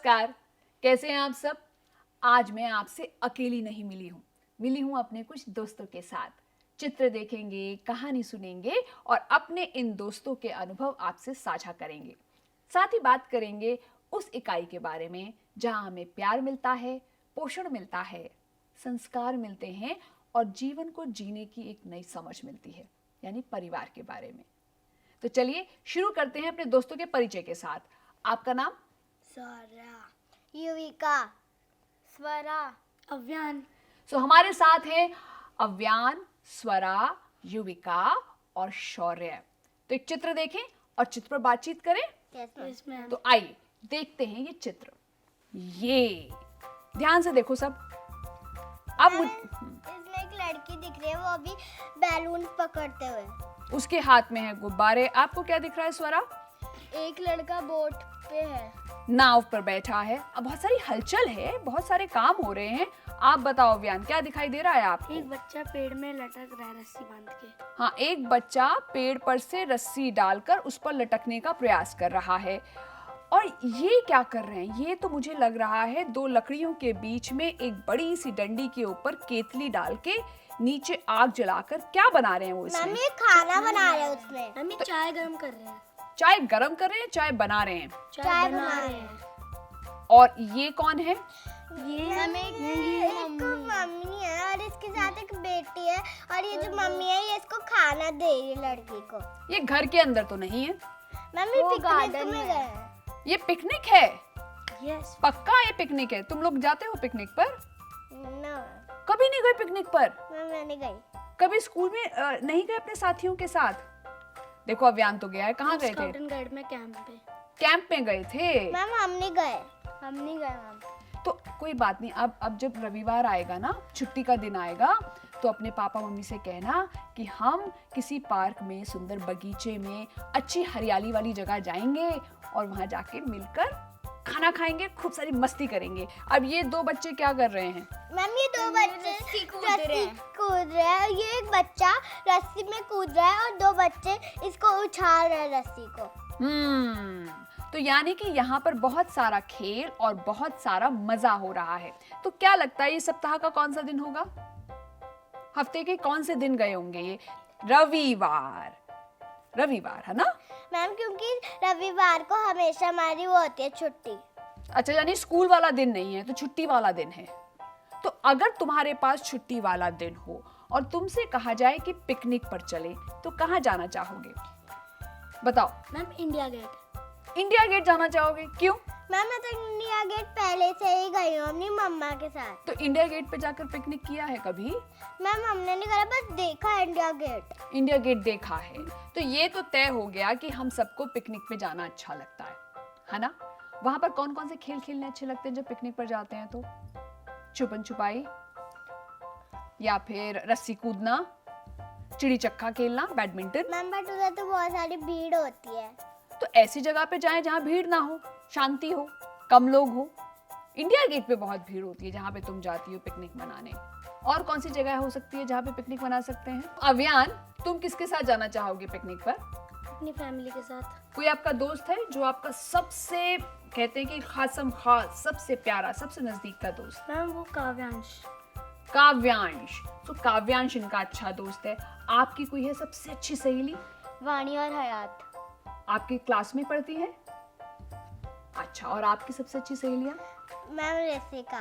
नमस्कार, कैसे हैं आप सब। आज मैं आपसे अकेली नहीं मिली हूँ अपने कुछ दोस्तों के साथ। चित्र देखेंगे, कहानी सुनेंगे और अपने इन दोस्तों के अनुभव आपसे साझा करेंगे। साथ ही बात करेंगे उस इकाई के बारे में जहाँ हमें प्यार मिलता है, पोषण मिलता है, संस्कार मिलते हैं और जीवन को जीने की एक नई समझ मिलती है, यानी परिवार के बारे में। तो चलिए शुरू करते हैं अपने दोस्तों के परिचय के साथ। आपका नाम? स्वरा, युविका, स्वरा, अव्यान। सो हमारे साथ हैं अव्यान, स्वरा, युविका और शौर्य। तो एक चित्र देखें और चित्र पर बातचीत करें। Yes, ma'am. तो आइए देखते हैं ये चित्र। ये ध्यान से देखो सब। अब इसमें एक लड़की दिख रही है, वो अभी बैलून पकड़ते हुए। उसके हाथ में है गुब्बारे। आपको क्या दिख रहा है स्वरा? एक लड़का बोट पे है, नाव पर बैठा है। अब बहुत सारी हलचल है, बहुत सारे काम हो रहे हैं। आप बताओ अव्यान, क्या दिखाई दे रहा है आपको? एक बच्चा पेड़ में लटक रहा है रस्सी बांध के। हाँ, एक बच्चा पेड़ पर से रस्सी डालकर उस पर लटकने का प्रयास कर रहा है। और ये क्या कर रहे हैं? ये तो मुझे लग रहा है दो लकड़ियों के बीच में एक बड़ी सी डंडी के ऊपर केतली डाल के नीचे आग जलाकर क्या बना रहे हैं वो इसमें? मम्मी खाना बना रहे हैं उसमें। मम्मी चाय गरम कर रहे हैं। चाय गरम कर रहे हैं, चाय बना रहे हैं। चाय बना रहे हैं। और ये कौन है? ये एक मम्मी है और इसके साथ एक बेटी है, और ये जो मम्मी है ये इसको खाना दे रही है लड़की को। ये घर के अंदर तो नहीं है। मम्मी पिकनिक में गए हैं। ये पिकनिक है। यस। पक्का ये पिकनिक है। तुम लोग जाते हो पिकनिक पर? नो, कभी नहीं गए पिकनिक पर? मैं नहीं गई। कभी स्कूल में नहीं गए अपने साथियों के साथ? देखो अव्यान तो गया है। कहाँ गए थे? स्काउट एंड गाइड में कैंप पे। कैंप में गए थे। मैम हम नहीं गए मैम। तो कोई बात नहीं। अब जब रविवार आएगा ना, छुट्टी का दिन आएगा, तो अपने पापा मम्मी से कहना कि हम किसी पार्क में, सुंदर बगीचे में, अच्छी हरियाली वाली जगह जाएंगे और वहां जाके मिलकर खाना खाएंगे, खूब सारी मस्ती करेंगे। अब ये दो बच्चे क्या कर रहे हैं? मैम ये दो बच्चे रस्सी कूद रहे हैं। ये एक बच्चा रस्सी में कूद रहा है और दो बच्चे इसको उछाल रहे हैं रस्सी को। तो यानी कि यहाँ पर बहुत सारा खेल और बहुत सारा मजा हो रहा है। तो क्या लगता है ये सप्ताह का कौन सा दिन होगा? हफ्ते के कौन से दिन गए होंगे ये? रविवार है ना मैम, क्योंकि रविवार को हमेशा हमारी वो होती है छुट्टी। अच्छा, यानी स्कूल वाला दिन नहीं है, तो छुट्टी वाला दिन है। तो अगर तुम्हारे पास छुट्टी वाला दिन हो और तुमसे कहा जाए कि पिकनिक पर चले, तो कहाँ जाना चाहोगे? बताओ। Ma'am India gate. India gate जाना चाहोगे? क्यों? मैम मैं तो इंडिया गेट पहले से ही गई हूँ अपनी मम्मा के साथ। तो इंडिया गेट पे जाकर पिकनिक किया है कभी? मैम हमने नहीं करा, बस देखा है इंडिया गेट। इंडिया गेट देखा है। तो ये तो तय हो गया कि हम सबको पिकनिक पे जाना अच्छा लगता है ना? वहां पर कौन कौन से खेल खेलने अच्छे लगते हैं जब पिकनिक पर जाते हैं? तो छुपन छुपाई, या फिर रस्सी कूदना, चिड़ी चक्का खेलना, बैडमिंटन। मैम बट उधर तो बहुत सारी भीड़ होती है। तो ऐसी जगह पे जाएं जहाँ भीड़ ना हो, शांति हो, कम लोग हो। इंडिया गेट पे बहुत भीड़ होती है जहाँ पे तुम जाती हो पिकनिक मनाने। और कौन सी जगह हो सकती है जहाँ पे पिकनिक मना सकते हैं? अव्यान, तुम किसके साथ जाना चाहोगे पिकनिक पर? अपनी फैमिली के साथ। कोई आपका दोस्त है जो आपका सबसे, कहते हैं कि खासम खास, सबसे प्यारा, सबसे नजदीक का दोस्त? मैम वो काव्यांश। तो काव्यांश इनका अच्छा दोस्त है। आपकी कोई है सबसे अच्छी सहेली? वाणी और हयात। आपकी क्लास में पढ़ती है? अच्छा, और आपकी सबसे अच्छी सहेलियां? मैम रसिका।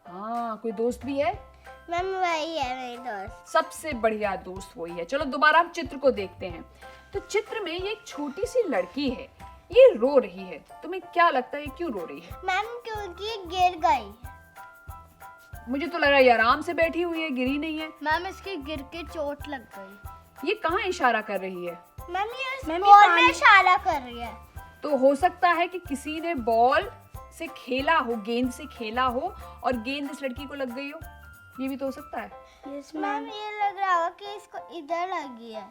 हाँ, कोई दोस्त भी है? मैम वही है मेरी दोस्त। सबसे बढ़िया दोस्त वही है। चलो दोबारा हम चित्र को देखते हैं। तो चित्र में ये एक छोटी सी लड़की है, ये रो रही है। तुम्हें क्या लगता है ये क्यों रो रही है? मैम क्योंकि गिर गई। मुझे तो लग रहा है ये आराम से बैठी हुई है, गिरी नहीं है। मैम इसके गिर के चोट लग गई। ये कहाँ इशारा कर रही है? मैम ये बॉल में इशारा कर रही है। तो हो सकता है कि किसी ने बॉल से खेला हो, गेंद से खेला हो और गेंद इस लड़की को लग गई हो। ये भी तो हो सकता है। मैम ये लग रहा होगा कि इसको इधर लगी है।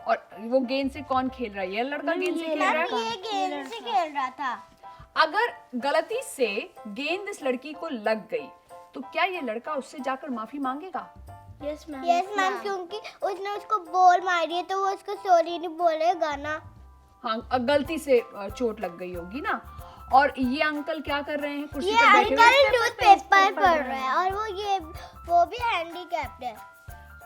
और वो गेंद से कौन खेल रहा है? ये लड़का गेंद से खेल रहा है। ये गेंद से खेल रहा था। अगर गलती से गेंद इस लड़की को लग गई तो क्या ये लड़का उससे जाकर माफी मांगेगा? यस मैम, क्योंकि उसने उसको बॉल मारी है तो वो उसको सॉरी नहीं बोलेगा ना। हाँ, गलती से चोट लग गई होगी ना। और ये अंकल क्या कर रहे हैं? कुर्सी ये पर बैठे हुए? अंकल न्यूज़पेपर पढ़ रहे हैं और वो भी हैंडीकैप्ड है।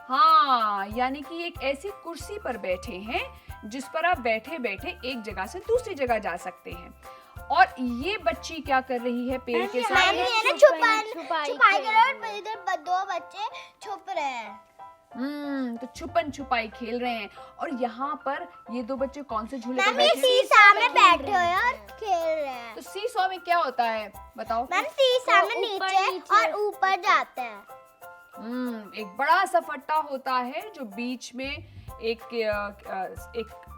हाँ, यानी कि एक ऐसी कुर्सी पर बैठे हैं जिस पर आप बैठे बैठे एक जगह से दूसरी जगह जा सकते हैं। और ये बच्ची क्या कर रही है पेड़ के साथ? मैम ये ना छुपाई कर रहे हैं और इधर दो बच्चे छुप रहे हैं। तो छुपन छुपाई खेल रहे हैं। और यहाँ पर ये दो बच्चे कौन से झूले पर मैम ये बैठे हैं? सीसा में बैठे हुए हैं और खेल रहे हैं। तो सीसॉ में क्या होता है बताओ? मैम सीसा में नीचे और ऊपर जाते हैं। एक बड़ा सा फट्टा होता है जो बीच में एक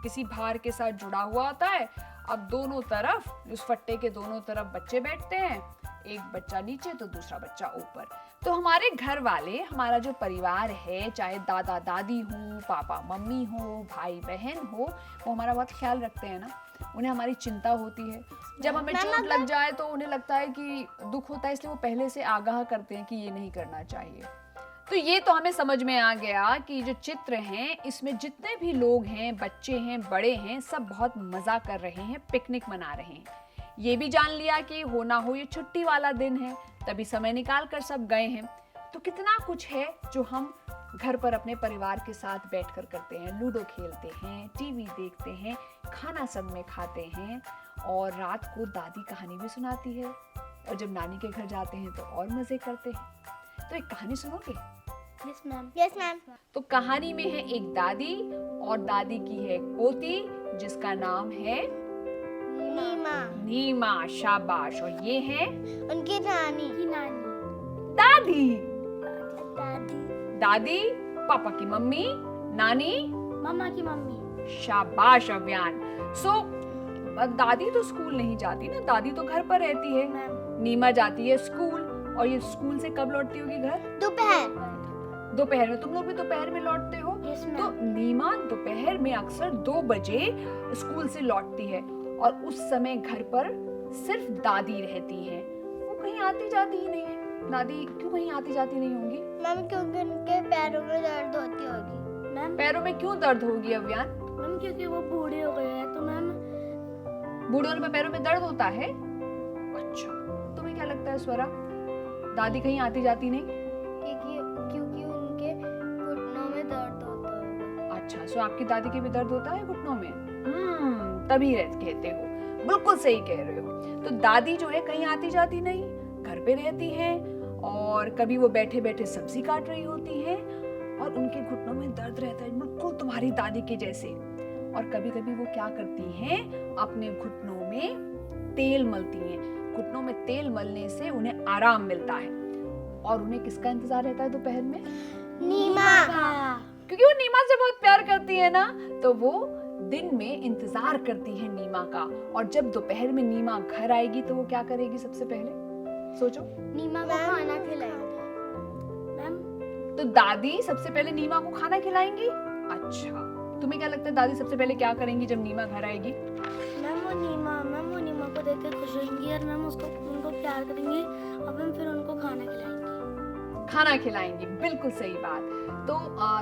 किसी भार के साथ जुड़ा हुआ होता है। अब दोनों तरफ, उस फट्टे के दोनों तरफ बच्चे बैठते हैं, एक बच्चा नीचे तो दूसरा बच्चा ऊपर। तो हमारे घर वाले, हमारा जो परिवार है, चाहे दादा दादी हो, पापा मम्मी हो, भाई बहन हो, वो हमारा बहुत ख्याल रखते हैं ना। उन्हें हमारी चिंता होती है। जब हमें चोट लग जाए तो उन्हें लगता है कि दुख होता है, इसलिए वो पहले से आगाह करते हैं कि ये नहीं करना चाहिए। तो ये तो हमें समझ में आ गया कि जो चित्र हैं इसमें जितने भी लोग हैं, बच्चे हैं, बड़े हैं, सब बहुत मजा कर रहे हैं, पिकनिक मना रहे हैं। ये भी जान लिया कि हो ना हो ये छुट्टी वाला दिन है, तभी समय निकाल कर सब गए हैं। तो कितना कुछ है जो हम घर पर अपने परिवार के साथ बैठकर करते हैं। लूडो खेलते हैं, टीवी देखते हैं, खाना संग में खाते हैं और रात को दादी कहानी भी सुनाती है। और जब नानी के घर जाते हैं तो और मजे करते हैं। तो एक कहानी सुनोगे? Yes ma'am. Yes ma'am. तो कहानी में है एक दादी और दादी की है एक पोती जिसका नाम है नीमा। शाबाश। और ये है उनकी नानी। दादी। दादी पापा की मम्मी, नानी मम्मा की मम्मी। शाबाश अव्यान। दादी तो स्कूल नहीं जाती ना, दादी तो घर पर रहती है। नीमा जाती है स्कूल। और ये स्कूल से कब लौटती होगी घर? दोपहर में। तुम लोग भी दोपहर में लौटते हो? तो नीमा दोपहर में अक्सर 2 बजे स्कूल से लौटती है और उस समय घर पर सिर्फ दादी रहती है। वो कहीं आती जाती ही नहीं है। दादी क्यों कहीं आती जाती नहीं होंगी? मैम क्योंकि उनके पैरों में दर्द होती होगी। मैम पैरों में क्यों दर्द होगी अव्यान? मैम क्योंकि वो बूढ़े हो गए हैं तो मैम। बूढ़े होने पर पैरों में दर्द होता है? अच्छा, तुम्हें क्या लगता है स्वरा, दादी कहीं आती जाती नहीं? क्योंकि उनके घुटनों में दर्द होता है। अच्छा, सो आपकी दादी के भी दर्द होता है घुटनों में? तभी कहते हो, बिल्कुल सही कह रहे हो। तो दादी जो है कहीं आती जाती नहीं, घर पे रहती है और कभी वो बैठे बैठे सब्जी काट रही होती है और उनके घुटनों में दर्द रहता है, बिल्कुल तुम्हारी दादी के जैसे। और कभी कभी वो क्या करती हैं, अपने घुटनों में तेल मलती हैं। घुटनों में तेल मलने से उन्हें आराम मिलता है। और उन्हें किसका इंतजार रहता है दोपहर में? नीमा का। क्योंकि वो नीमा से बहुत प्यार करती है ना, तो वो दिन में इंतजार करती है नीमा का। और जब दोपहर में नीमा घर आएगी तो वो क्या करेगी सबसे पहले? सोचो। नीमा को खाना खिलाएंगी। मैम तो दादी सबसे पहले नीमा को खाना खिलाएंगी? अच्छा, तुम्हें क्या लगता है दादी सबसे पहले क्या करेंगी जब नीमा घर आएगी? मैम वो नीमा को देखकर खुश होंगी और मैम उनको प्यार करेंगी और मैम फिर उनको खाना खिलाएंगी। बिल्कुल सही बात। तो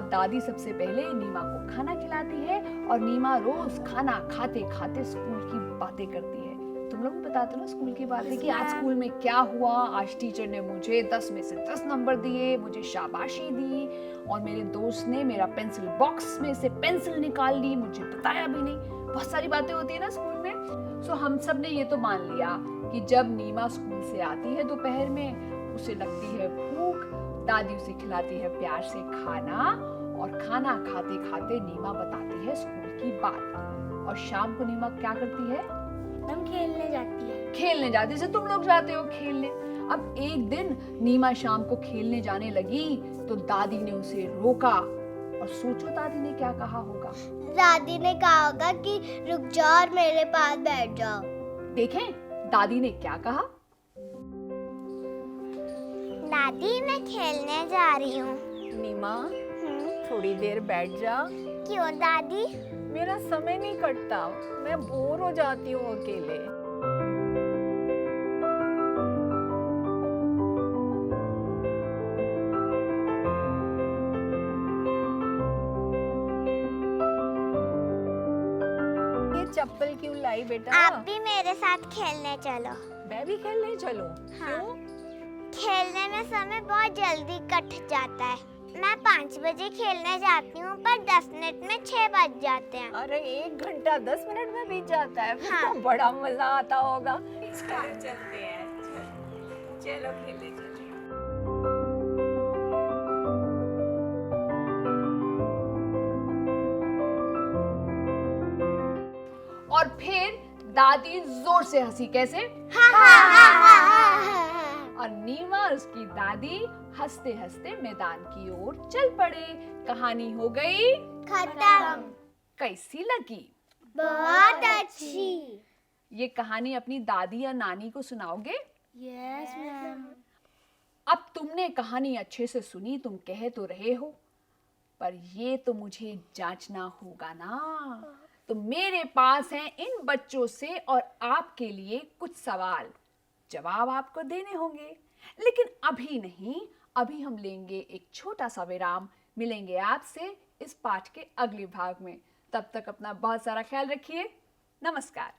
दादी सबसे पहले नीमा को खाना खिलाती है और नीमा रोज खाना खाते खाते स्कूल की बातें करती है। तुम लोग भी बताते हो ना स्कूल की बातें कि आज स्कूल में क्या हुआ, आज टीचर ने मुझे 10 में से 10 नंबर दिए, मुझे शाबाशी दी और मेरे दोस्त ने मेरा पेंसिल बॉक्स में से पेंसिल निकाल ली, मुझे बताया भी नहीं। बहुत सारी बातें होती है ना स्कूल में। सो हम सब ने ये तो मान लिया कि जब नीमा स्कूल से आती है दोपहर में, उसे लगती है भूख, दादी उसे खिलाती है प्यार से खाना और खाना खाते खाते नीमा बताती है स्कूल की बात। और शाम को नीमा क्या करती है? मैम खेलने जाती है। जैसे तुम लोग जाते हो खेलने। अब एक दिन नीमा शाम को खेलने जाने लगी तो दादी ने उसे रोका। और सोचो दादी ने क्या कहा होगा? दादी ने कहा होगा कि रुक जाओ और मेरे पास बैठ जाओ। देखें दादी ने क्या कहा? दादी मैं खेलने जा रही हूँ। नीमा थोड़ी देर बैठ जा। क्यों दादी? मेरा समय नहीं कटता, मैं बोर हो जाती हूँ अकेले। चप्पल क्यों लाई बेटा? आप भी मेरे साथ खेलने चलो। मैं भी खेलने चलूं? हाँ। क्यों? खेलने में समय बहुत जल्दी कट जाता है। मैं 5 बजे खेलने जाती हूँ पर 10 मिनट में 6 बज जाते हैं। अरे 1 घंटा 10 मिनट में बीत जाता है, फिर हाँ। तो बड़ा मजा आता होगा। चलते हैं, चलो खेलने चलो। और फिर दादी जोर से हंसी, कैसे? और नीमा और उसकी दादी हंसते हंसते मैदान की ओर चल पड़े। कहानी हो गई खत्म। कैसी लगी? बहुत अच्छी। ये कहानी अपनी दादी या नानी को सुनाओगे? Yes ma'am. अब तुमने कहानी अच्छे से सुनी, तुम कह तो रहे हो, पर ये तो मुझे जांचना होगा ना। तो मेरे पास हैं इन बच्चों से और आपके लिए कुछ सवाल, जवाब आपको देने होंगे। लेकिन अभी नहीं, अभी हम लेंगे एक छोटा सा विराम। मिलेंगे आपसे इस पाठ के अगले भाग में। तब तक अपना बहुत सारा ख्याल रखिए। नमस्कार।